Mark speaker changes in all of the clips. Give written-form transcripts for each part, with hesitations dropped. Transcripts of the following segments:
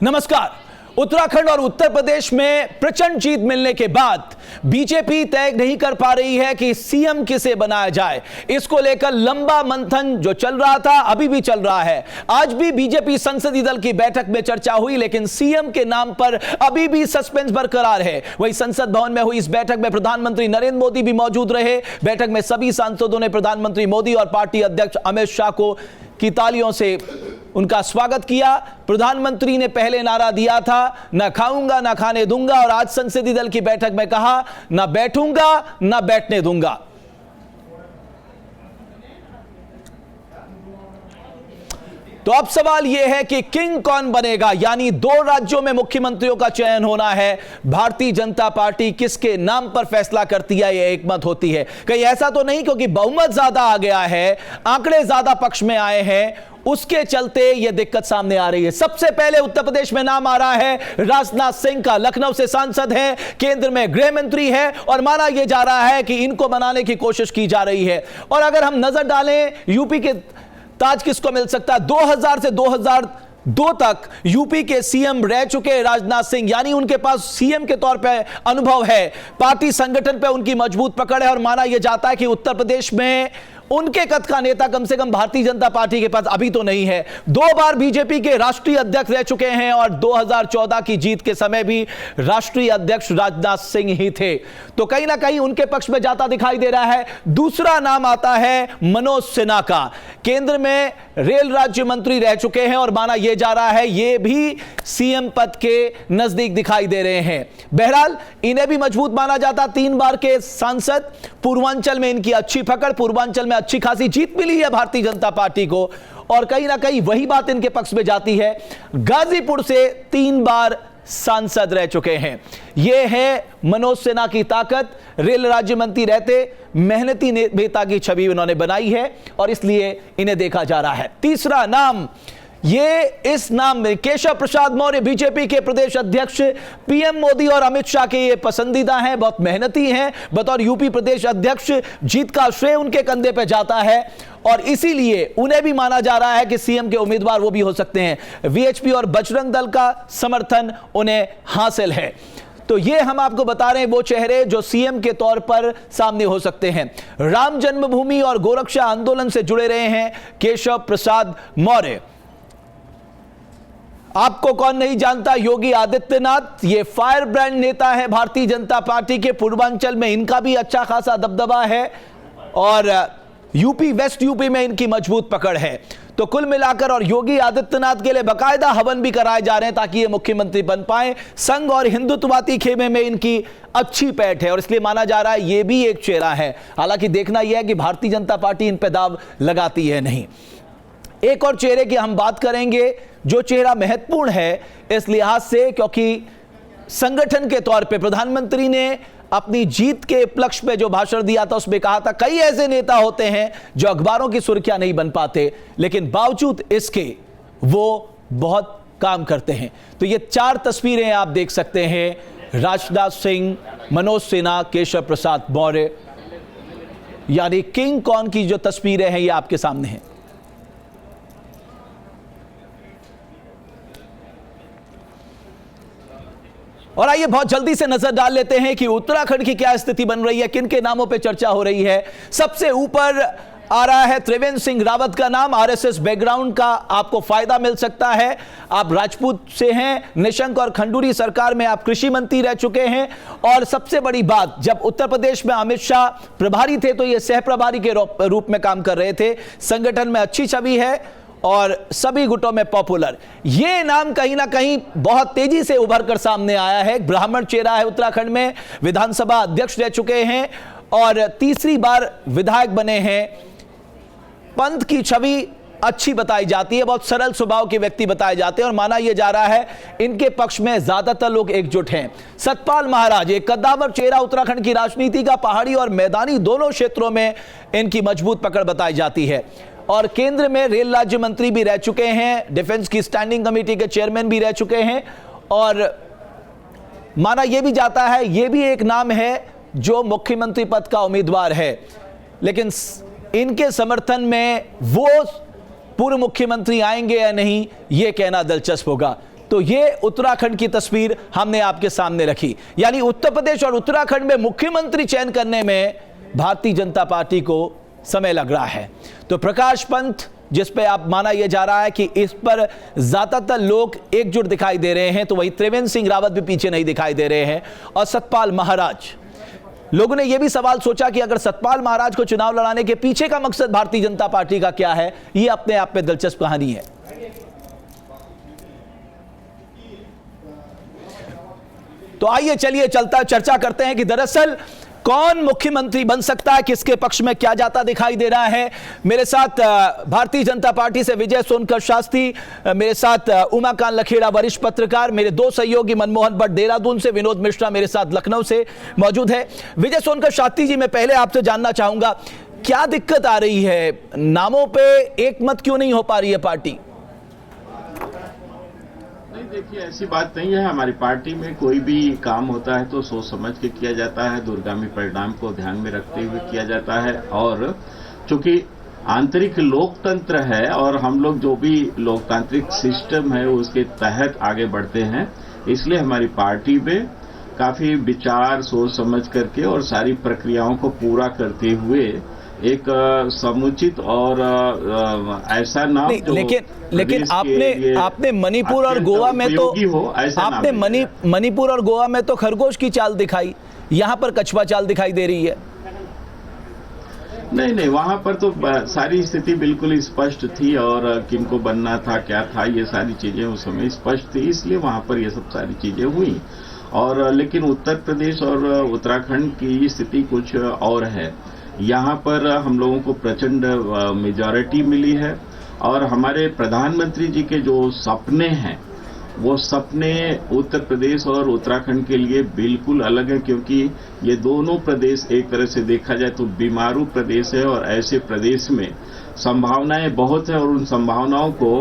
Speaker 1: नमस्कार। उत्तराखंड और उत्तर प्रदेश में प्रचंड जीत मिलने के बाद बीजेपी तय नहीं कर पा रही है कि सीएम किसे बनाया जाए। इसको लेकर लंबा मंथन जो चल रहा था अभी भी चल रहा है। आज भी बीजेपी संसदीय दल की बैठक में चर्चा हुई, लेकिन सीएम के नाम पर अभी भी सस्पेंस बरकरार है। वहीं संसद भवन में हुई इस बैठक में प्रधानमंत्री नरेंद्र मोदी भी मौजूद रहे। बैठक में सभी सांसदों ने प्रधानमंत्री मोदी और पार्टी अध्यक्ष अमित शाह को की तालियों से उनका स्वागत किया। प्रधानमंत्री ने पहले नारा दिया था, न खाऊंगा न खाने दूंगा, और आज संसदीय दल की बैठक में कहा, न बैठूंगा न बैठने दूंगा। तो अब सवाल यह है कि किंग कौन बनेगा, यानी दो राज्यों में मुख्यमंत्रियों का चयन होना है। भारतीय जनता पार्टी किसके नाम पर फैसला करती है, यह एक मत होती है। कहीं ऐसा तो नहीं क्योंकि बहुमत ज्यादा आ गया है, आंकड़े ज्यादा पक्ष में आए हैं, उसके चलते यह दिक्कत सामने आ रही है। सबसे पहले उत्तर प्रदेश में नाम आ रहा है राजनाथ सिंह का। लखनऊ से सांसद है, केंद्र में गृह मंत्री है, और माना यह जा रहा है कि इनको बनाने की कोशिश की जा रही है। और अगर हम नजर डालें यूपी के ताज किसको मिल सकता है, 2000 से 2002 तक यूपी के सीएम रह चुके राजनाथ सिंह, यानी उनके पास सीएम के तौर पे अनुभव है। पार्टी संगठन पे उनकी मजबूत पकड़ है, और माना यह जाता है कि उत्तर प्रदेश में उनके कद का नेता कम से कम भारतीय जनता पार्टी के पास अभी तो नहीं है। 2 बार बीजेपी के राष्ट्रीय अध्यक्ष रह चुके हैं, और 2014 की जीत के समय भी राष्ट्रीय अध्यक्ष राजनाथ सिंह ही थे। तो कहीं ना कहीं उनके पक्ष में जाता दिखाई दे रहा है। दूसरा नाम आता है मनोज सिन्हा का। केंद्र में रेल राज्य मंत्री रह चुके हैं, और माना यह जा रहा है ये भी सीएम पद के नजदीक दिखाई दे रहे हैं। बहरहाल इन्हें भी मजबूत माना जाता। 3 बार के सांसद, पूर्वांचल में इनकी अच्छी पकड़, पूर्वांचल में अच्छी खासी जीत मिली है भारतीय जनता पार्टी को, और कहीं ना कहीं वही बात इनके पक्ष में जाती है। गाजीपुर से 3 बार सांसद रह चुके हैं। यह है मनोज सिन्हा की ताकत। रेल राज्य मंत्री रहते मेहनती नेता की छवि उन्होंने बनाई है, और इसलिए इन्हें देखा जा रहा है। तीसरा नाम, ये इस नाम में केशव प्रसाद मौर्य, बीजेपी के प्रदेश अध्यक्ष, पीएम मोदी और अमित शाह के ये पसंदीदा हैं, बहुत मेहनती हैं। बतौर यूपी प्रदेश अध्यक्ष जीत का श्रेय उनके कंधे पे जाता है, और इसीलिए उन्हें भी माना जा रहा है कि सीएम के उम्मीदवार वो भी हो सकते हैं। वीएचपी और बजरंग दल का समर्थन उन्हें हासिल है। तो ये हम आपको बता रहे हैं वो चेहरे जो सीएम के तौर पर सामने हो सकते हैं। राम जन्मभूमि और गोरक्षा आंदोलन से जुड़े रहे हैं केशव प्रसाद मौर्य। आपको कौन नहीं जानता, योगी आदित्यनाथ, ये फायर ब्रांड नेता है भारतीय जनता पार्टी के। पूर्वांचल में इनका भी अच्छा खासा दबदबा है, और यूपी, वेस्ट यूपी में इनकी मजबूत पकड़ है। तो कुल मिलाकर, और योगी आदित्यनाथ के लिए बकायदा हवन भी कराए जा रहे हैं ताकि ये मुख्यमंत्री बन पाए। संघ और हिंदुत्ववादी खेमे में इनकी अच्छी पैठ है, और इसलिए माना जा रहा है ये भी एक चेहरा है। हालांकि देखना यह है कि भारतीय जनता पार्टी इन पे दाव लगाती है नहीं। एक और चेहरे की हम बात करेंगे जो चेहरा महत्वपूर्ण है इस लिहाज से, क्योंकि संगठन के तौर पे प्रधानमंत्री ने अपनी जीत के उपलक्ष्य पे जो भाषण दिया था उसमें कहा था कई ऐसे नेता होते हैं जो अखबारों की सुर्खियां नहीं बन पाते, लेकिन बावजूद इसके वो बहुत काम करते हैं। तो ये 4 तस्वीरें आप देख सकते हैं, राजनाथ सिंह, मनोज सिन्हा, केशव प्रसाद मौर्य, यानी किंग कौन की जो तस्वीरें हैं ये आपके सामने हैं। और आइए बहुत जल्दी से नजर डाल लेते हैं कि उत्तराखंड की क्या स्थिति बन रही है, किन के नामों पे चर्चा हो रही है। सबसे ऊपर आ रहा है त्रिवेंद्र सिंह रावत का नाम। आरएसएस बैकग्राउंड का आपको फायदा मिल सकता है। आप राजपूत से हैं, निशंक और खंडूरी सरकार में आप कृषि मंत्री रह चुके हैं, और सबसे बड़ी बात, जब उत्तर प्रदेश में अमित शाह प्रभारी थे तो ये सह प्रभारी के रूप में काम कर रहे थे। संगठन में अच्छी छवि है और सभी गुटों में पॉपुलर। ये नाम कहीं ना कहीं बहुत तेजी से उभर कर सामने आया है। ब्राह्मण चेहरा है, उत्तराखंड में विधानसभा अध्यक्ष रह चुके हैं और तीसरी बार विधायक बने हैं। पंथ की छवि अच्छी बताई जाती है, बहुत सरल स्वभाव के व्यक्ति बताए जाते हैं, और माना यह जा रहा है इनके पक्ष में ज्यादातर लोग एकजुट हैं। सतपाल महाराज, एक कद्दावर चेहरा उत्तराखंड की राजनीति का, पहाड़ी और मैदानी दोनों क्षेत्रों में इनकी मजबूत पकड़ बताई जाती है। और केंद्र में रेल राज्य मंत्री भी रह चुके हैं, डिफेंस की स्टैंडिंग कमेटी के चेयरमैन भी रह चुके हैं, और माना यह भी जाता है ये भी एक नाम है जो मुख्यमंत्री पद का उम्मीदवार है। लेकिन इनके समर्थन में वो पूर्व मुख्यमंत्री आएंगे या नहीं, यह कहना दिलचस्प होगा। तो ये उत्तराखंड की तस्वीर हमने आपके सामने रखी। यानी उत्तर प्रदेश और उत्तराखंड में मुख्यमंत्री चयन करने में भारतीय जनता पार्टी को समय लग रहा है। तो प्रकाश पंत जिस पे आप माना यह जा रहा है कि इस पर ज्यादातर लोग एकजुट दिखाई दे रहे हैं, तो वही त्रिवेंद्र सिंह रावत भी पीछे नहीं दिखाई दे रहे हैं। और सतपाल महाराज, लोगों ने यह भी सवाल सोचा कि अगर सतपाल महाराज को चुनाव लड़ाने के पीछे का मकसद भारतीय जनता पार्टी का क्या है। यह अपने आप में दिलचस्प कहानी है। तो आइए चलिए चर्चा करते हैं कि दरअसल कौन मुख्यमंत्री बन सकता है, किसके पक्ष में क्या जाता दिखाई दे रहा है। मेरे साथ भारतीय जनता पार्टी से विजय सोनकर शास्त्री, मेरे साथ उमाकांत लखेड़ा वरिष्ठ पत्रकार, मेरे दो सहयोगी मनमोहन भट्ट देहरादून से, विनोद मिश्रा मेरे साथ लखनऊ से मौजूद है। विजय सोनकर शास्त्री जी, मैं पहले आपसे जानना चाहूंगा, क्या दिक्कत आ रही है, नामों पे एक मत क्यों नहीं हो पा रही है पार्टी?
Speaker 2: देखिए, ऐसी बात नहीं है। हमारी पार्टी में कोई भी काम होता है तो सोच समझ के किया जाता है, दूरगामी परिणाम को ध्यान में रखते हुए किया जाता है। और चूंकि आंतरिक लोकतंत्र है और हम लोग जो भी लोकतांत्रिक सिस्टम है उसके तहत आगे बढ़ते हैं, इसलिए हमारी पार्टी में काफी विचार सोच समझ करके और सारी प्रक्रियाओं को पूरा करते हुए एक समुचित और ऐसा नाम जो
Speaker 1: लेकिन आपने मणिपुर और गोवा में तो आपने मणिपुर और गोवा में तो खरगोश की चाल दिखाई, यहां पर कछुआ चाल दिखाई दे रही है।
Speaker 2: नहीं, वहां पर तो सारी स्थिति बिल्कुल स्पष्ट थी और किनको बनना था, क्या था, ये सारी चीजें उस समय स्पष्ट थी, इसलिए वहां पर ये सब सारी चीजें हुई। और लेकिन उत्तर प्रदेश और उत्तराखंड की स्थिति कुछ और है। यहाँ पर हम लोगों को प्रचंड मेजॉरिटी मिली है और हमारे प्रधानमंत्री जी के जो सपने हैं वो सपने उत्तर प्रदेश और उत्तराखंड के लिए बिल्कुल अलग है, क्योंकि ये दोनों प्रदेश एक तरह से देखा जाए तो बीमारू प्रदेश है और ऐसे प्रदेश में संभावनाएं बहुत है और उन संभावनाओं को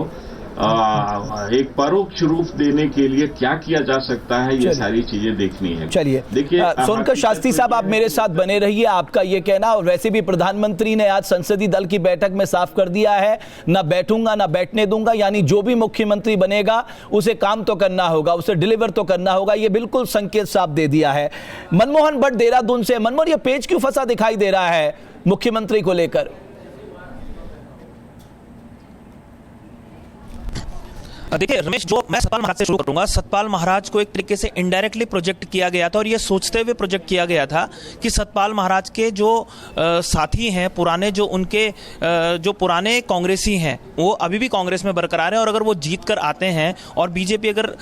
Speaker 2: एक परोक्ष रूप देने के लिए क्या किया जा सकता है, ये सारी चीजें देखनी है।
Speaker 1: चलिए देखिए, सोनकर शास्त्री साहब आप मेरे साथ बने रहिए। आपका ये कहना, और वैसे भी प्रधानमंत्री ने आज संसदीय दल की बैठक में साफ कर दिया है, ना बैठूंगा ना बैठने दूंगा, यानी जो भी मुख्यमंत्री बनेगा उसे काम तो करना होगा, उसे डिलीवर तो करना होगा, ये बिल्कुल संकेत साफ दे दिया है। मनमोहन भट्ट देहरादून से, मनमोहन ये पेच क्यों फंसा दिखाई दे रहा है मुख्यमंत्री को लेकर?
Speaker 3: देखिए रमेश, जो मैं सतपाल महाराज से शुरू करूंगा। सतपाल महाराज को एक तरीके से इनडायरेक्टली प्रोजेक्ट किया गया था और ये सोचते हुए प्रोजेक्ट किया गया था कि सतपाल महाराज के जो साथी हैं पुराने, जो उनके जो पुराने कांग्रेसी हैं वो अभी भी कांग्रेस में बरकरार है और अगर वो जीत कर आते हैं और बीजेपी अगर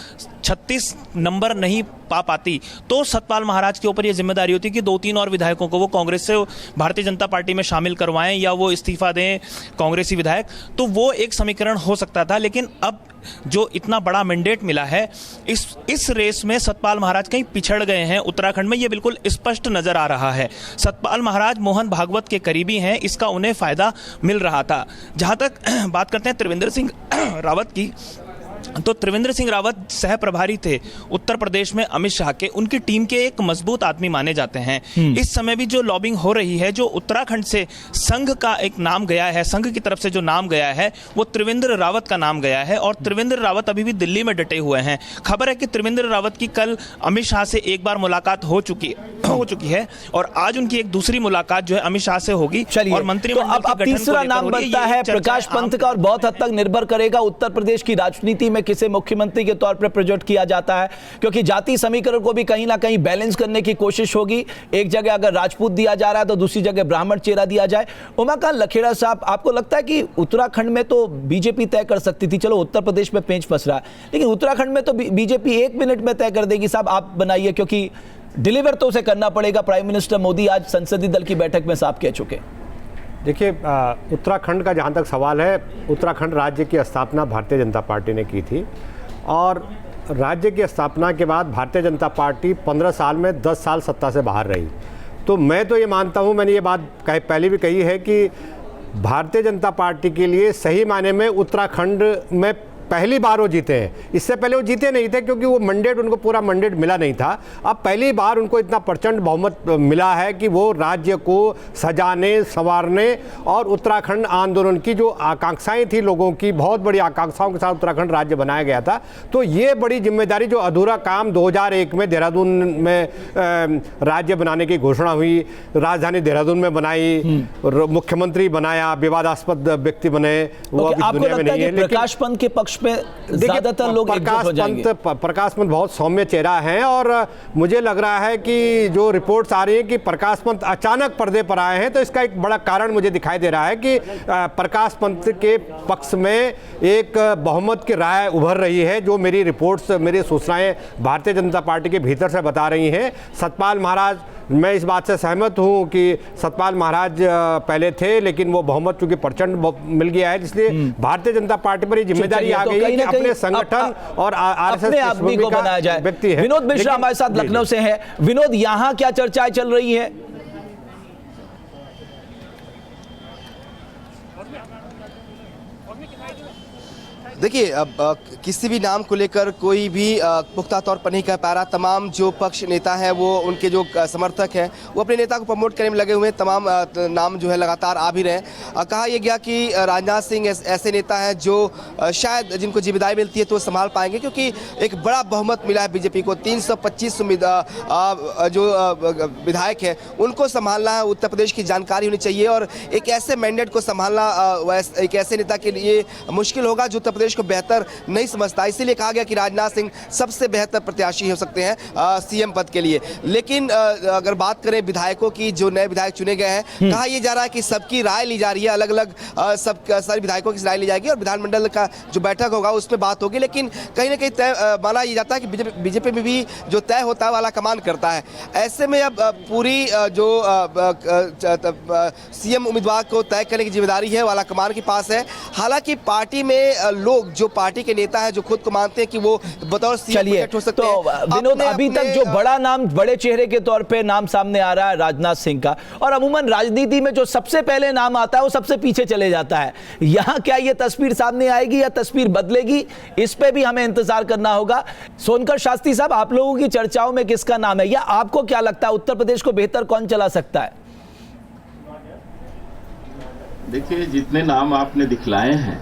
Speaker 3: 36 नंबर नहीं पा पाती तो सतपाल महाराज के ऊपर ये जिम्मेदारी होती कि 2-3 और विधायकों को वो कांग्रेस से भारतीय जनता पार्टी में शामिल करवाएं या वो इस्तीफा दें कांग्रेसी विधायक, तो वो एक समीकरण हो सकता था। लेकिन अब जो इतना बड़ा मैंडेट मिला है, इस रेस में सतपाल महाराज कहीं पिछड़ गए हैं उत्तराखंड में, ये बिल्कुल स्पष्ट नजर आ रहा है। सतपाल महाराज मोहन भागवत के करीबी हैं, इसका उन्हें फायदा मिल रहा था। जहां तक बात करते हैं त्रिवेंद्र सिंह रावत की, तो त्रिवेंद्र सिंह रावत सह प्रभारी थे उत्तर प्रदेश में अमित शाह के, उनकी टीम के एक मजबूत आदमी माने जाते हैं। इस समय भी जो लॉबिंग हो रही है, जो उत्तराखंड से संघ का एक नाम गया है, संघ की तरफ से जो नाम गया है वो त्रिवेंद्र रावत का नाम गया है और त्रिवेंद्र रावत अभी भी दिल्ली में डटे हुए हैं। खबर है कि त्रिवेंद्र रावत की कल अमित शाह से एक बार मुलाकात हो चुकी है और आज उनकी एक दूसरी मुलाकात जो है अमित शाह से होगी और मंत्रिमंडल
Speaker 1: तो अब तीसरा नाम बनता है प्रकाश पंत का और बहुत हद तक निर्भर करेगा उत्तर प्रदेश की राजनीति में किसे मुख्यमंत्री के तौर पर प्रोजेक्ट किया जाता है, क्योंकि जाति समीकरण को भी कहीं ना कहीं बैलेंस करने की कोशिश होगी। एक जगह अगर राजपूत दिया जा रहा है तो दूसरी जगह ब्राह्मण चेहरा दिया जाए। उमाकांत लखेड़ा साहब, आपको लगता है कि उत्तराखंड में तो बीजेपी तय कर सकती थी, चलो उत्तर प्रदेश में पेंच फंस रहा है, लेकिन उत्तराखंड में तो बीजेपी 1 मिनट में तय कर देगी? साहब आप बनाइए, क्योंकि डिलीवर तो उसे करना पड़ेगा। प्राइम मिनिस्टर मोदी आज संसदीय दल की बैठक में साफ कह चुके।
Speaker 4: देखिए, उत्तराखंड का जहाँ तक सवाल है, उत्तराखंड राज्य की स्थापना भारतीय जनता पार्टी ने की थी और राज्य की स्थापना के बाद भारतीय जनता पार्टी 15 साल में 10 साल सत्ता से बाहर रही। तो मैं तो ये मानता हूँ, मैंने ये बात पहले भी कही है कि भारतीय जनता पार्टी के लिए सही मायने में उत्तराखंड में पहली बार वो जीते हैं। इससे पहले वो जीते नहीं थे क्योंकि वो मैंडेट, उनको पूरा मैंडेट मिला नहीं था। अब पहली बार उनको इतना प्रचंड बहुमत मिला है कि वो राज्य को सजाने संवारने और उत्तराखंड आंदोलन की जो आकांक्षाएं थी लोगों की, बहुत बड़ी आकांक्षाओं के साथ उत्तराखंड राज्य बनाया गया था। तो ये बड़ी जिम्मेदारी, जो अधूरा काम 2001 में देहरादून में राज्य बनाने की घोषणा हुई, राजधानी देहरादून में बनाई, मुख्यमंत्री बनाया, विवादास्पद व्यक्ति बने, वो अभी दुनिया में नहीं है।
Speaker 1: प्रकाश पंत के पक्ष पे ज्यादातर लोग एकजुट हो जाएंगे।
Speaker 4: प्रकाश पंत बहुत सौम्य चेहरा है और मुझे लग रहा है कि जो रिपोर्ट्स आ रही हैं कि प्रकाश पंत अचानक पर्दे पर आए हैं, तो इसका एक बड़ा कारण मुझे दिखाई दे रहा है कि प्रकाश पंत के पक्ष में एक बहुमत की राय उभर रही है। जो मेरी रिपोर्ट्स, मेरी सूचनाएं भारतीय जनता पार्टी के भीतर से बता रही हैं। सतपाल महाराज, मैं इस बात से सहमत हूं कि सतपाल महाराज पहले थे, लेकिन वो बहुमत चूंकि प्रचंड मिल गया है, इसलिए भारतीय जनता पार्टी पर ये जिम्मेदारी आ गई है कि अपने संगठन और आरएसएस
Speaker 1: आदमी को बनाया जाए।
Speaker 4: व्यक्ति है।
Speaker 1: विनोद मिश्रा हमारे साथ लखनऊ से हैं। विनोद, यहां क्या चर्चाएं चल रही है?
Speaker 5: देखिए, अब किसी भी नाम को लेकर कोई भी पुख्ता तौर पर नहीं कह पा रहा। तमाम जो पक्ष नेता हैं, वो उनके जो समर्थक हैं, वो अपने नेता को प्रमोट करने में लगे हुए हैं। तमाम नाम जो है लगातार आ भी रहे हैं। कहा यह गया कि राजनाथ सिंह ऐसे नेता हैं जो शायद जिनको जिम्मेदारी मिलती है तो संभाल पाएंगे, क्योंकि एक बड़ा बहुमत मिला है बीजेपी को। 325 जो विधायक हैं उनको संभालना है, उत्तर प्रदेश की जानकारी होनी चाहिए, और एक ऐसे मैंडेट को संभालना एक ऐसे नेता के लिए मुश्किल होगा जो उत्तर प्रदेश को बेहतर नहीं समझता। इसीलिए कहा गया कि राजनाथ सिंह सबसे बेहतर प्रत्याशी हो सकते हैं सीएम पद के लिए। लेकिन अगर बात करें विधायकों की, जो नए विधायक चुने गए हैं, कहा यह जा रहा है कि सबकी राय ली जा रही है, अलग अलग सारे विधायकों की राय ली जाएगी और विधानमंडल का जो बैठक होगा उसमें बात होगी। लेकिन कहीं ना कहीं तय माना यह जाता है कि बीजेपी में भी जो तय होता है वाला कमान करता है। ऐसे में अब पूरी जो सीएम उम्मीदवार को तय करने की जिम्मेदारी है वाला कमान के पास है। हालांकि पार्टी में लोग, जो पार्टी के नेता हैं, जो खुद को मानते हैं कि वो बतौर सीएम प्रोजेक्ट हो सकते हैं।
Speaker 1: तो विनोद, अभी तक जो बड़ा नाम, बड़े चेहरे के तौर पे नाम सामने आ रहा है राजनाथ सिंह का, और अमूमन राजनीति में जो सबसे पहले नाम आता है वो सबसे पीछे चले जाता है। यहां क्या ये तस्वीर सामने आएगी या तस्वीर बदलेगी, इस पे भी हमें इंतजार करना होगा। सोनकर शास्त्री साहब, आप लोगों की चर्चाओं में किसका नाम है, या आपको क्या लगता है उत्तर प्रदेश को बेहतर कौन चला सकता है?
Speaker 2: देखिए, जितने नाम आपने दिखलाए हैं,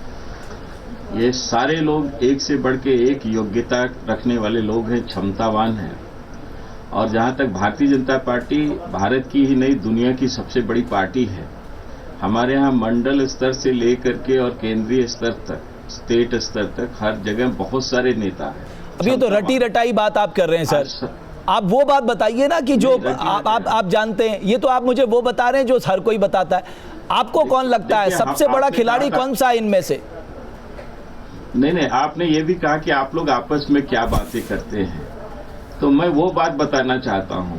Speaker 2: ये सारे लोग एक से बढ़ के एक योग्यता रखने वाले लोग हैं, क्षमतावान हैं। और जहां तक भारतीय जनता पार्टी भारत की ही नहीं, दुनिया की सबसे बड़ी पार्टी है। हमारे यहाँ मंडल स्तर से लेकर के और केंद्रीय स्तर तक, स्टेट स्तर तक, हर जगह बहुत सारे नेता हैं।
Speaker 1: अभी तो रटी रटाई बात आप कर रहे हैं सर। आप वो बात बताइए ना कि जो आप जानते हैं। ये तो आप मुझे वो बता रहे हैं जो हर कोई बताता है। आपको कौन लगता है सबसे बड़ा खिलाड़ी कौन सा है इनमें से?
Speaker 2: नहीं, आपने ये भी कहा कि आप लोग आपस में क्या बातें करते हैं, तो मैं वो बात बताना चाहता हूं।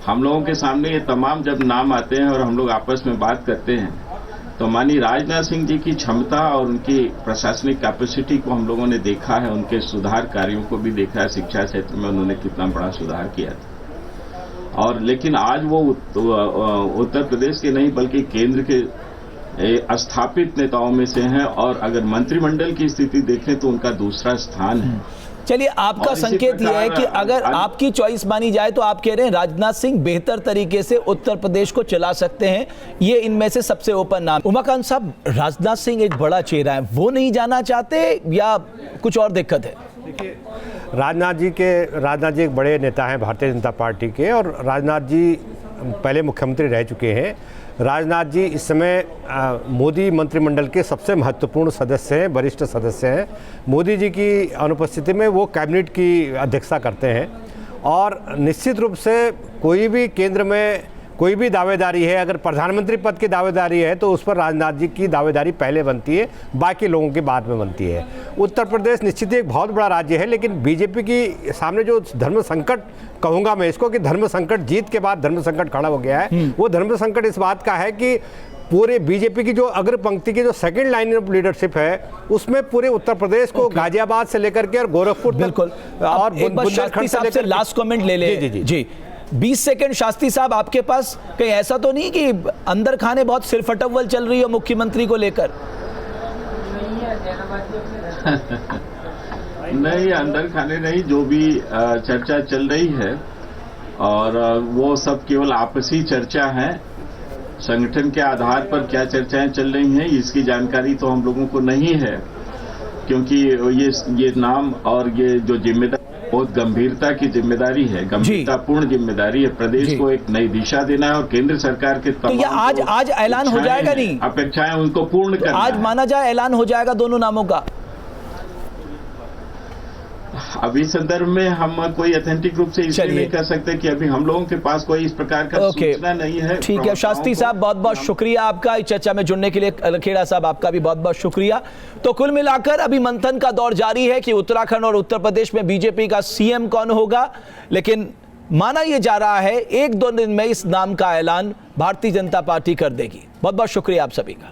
Speaker 2: हम लोगों के सामने ये तमाम जब नाम आते हैं और हम लोग आपस में बात करते हैं, तो माननीय राजनाथ सिंह जी की क्षमता और उनकी प्रशासनिक कैपेसिटी को हम लोगों ने देखा है, उनके सुधार कार्यों को भी देखा है। शिक्षा क्षेत्र में उन्होंने कितना बड़ा सुधार किया था। और लेकिन आज वो उत्तर प्रदेश के नहीं बल्कि केंद्र के स्थापित नेताओं में से हैं, और अगर मंत्रिमंडल की स्थिति देखें तो उनका दूसरा स्थान है।
Speaker 1: चलिए, आपका संकेत यह है कि अगर आपकी चॉइस मानी जाए तो आप कह रहे हैं राजनाथ सिंह बेहतर तरीके से उत्तर प्रदेश को चला सकते हैं, ये इनमें से सबसे ओपन नाम। उमाकांत साहब, राजनाथ सिंह एक बड़ा चेहरा है, वो नहीं जाना चाहते या कुछ और दिक्कत है?
Speaker 4: देखिए, राजनाथ जी एक बड़े नेता हैं भारतीय जनता पार्टी के, और राजनाथ जी पहले मुख्यमंत्री रह चुके हैं। राजनाथ जी इस समय मोदी मंत्रिमंडल के सबसे महत्वपूर्ण सदस्य हैं, वरिष्ठ सदस्य हैं। मोदी जी की अनुपस्थिति में वो कैबिनेट की अध्यक्षता करते हैं, और निश्चित रूप से कोई भी केंद्र में कोई भी दावेदारी है, अगर प्रधानमंत्री पद की दावेदारी है तो उस पर राजनाथ जी की दावेदारी पहले बनती है, बाकी लोगों की बाद में बनती है। उत्तर प्रदेश निश्चित ही एक बहुत बड़ा राज्य है, लेकिन बीजेपी की सामने जो धर्म संकट कहूँगा मैं इसको, कि धर्म संकट, जीत के बाद धर्म संकट खड़ा हो गया है। वो धर्म संकट इस बात का है कि पूरे बीजेपी की जो अग्र पंक्ति की जो सेकंड लाइन ऑफ लीडरशिप है, उसमें पूरे उत्तर प्रदेश को गाजियाबाद से लेकर के और गोरखपुर
Speaker 1: बिल्कुल, और बुंदेलखंड से लास्ट कमेंट ले ले। जी 20 सेकंड शास्त्री साहब आपके पास। कहीं ऐसा तो नहीं कि अंदर खाने बहुत सिरफटव्वल चल रही है मुख्यमंत्री को लेकर?
Speaker 2: नहीं, अंदर खाने नहीं, जो भी चर्चा चल रही है और वो सब केवल आपसी चर्चा है। संगठन के आधार पर क्या चर्चाएं चल रही हैं इसकी जानकारी तो हम लोगों को नहीं है, क्योंकि ये नाम और ये जो जिम्मेदारी बहुत गंभीरता की जिम्मेदारी है, गंभीरतापूर्ण जिम्मेदारी है। प्रदेश को एक नई दिशा देना है और केंद्र सरकार के
Speaker 1: तो ये आज ऐलान हो जाएगा नहीं,
Speaker 2: अपेक्षाएं उनको पूर्ण करना
Speaker 1: आज
Speaker 2: है।
Speaker 1: माना जाए ऐलान हो जाएगा दोनों नामों का।
Speaker 2: अभी संदर्भ में हम कोई ऑथेंटिक रूप से इसलिए नहीं कर सकते कि अभी हम लोगों के पास कोई इस प्रकार का सूचना नहीं है।
Speaker 1: ठीक है शास्त्री साहब, बहुत बहुत शुक्रिया आपका इस चर्चा में जुड़ने के लिए। खेड़ा साहब आपका भी बहुत बहुत शुक्रिया। तो कुल मिलाकर अभी मंथन का दौर जारी है कि उत्तराखंड और उत्तर प्रदेश में बीजेपी का सीएम कौन होगा, लेकिन माना यह जा रहा है 1-2 दिन में इस नाम का ऐलान भारतीय जनता पार्टी कर देगी। बहुत बहुत शुक्रिया आप सभी का।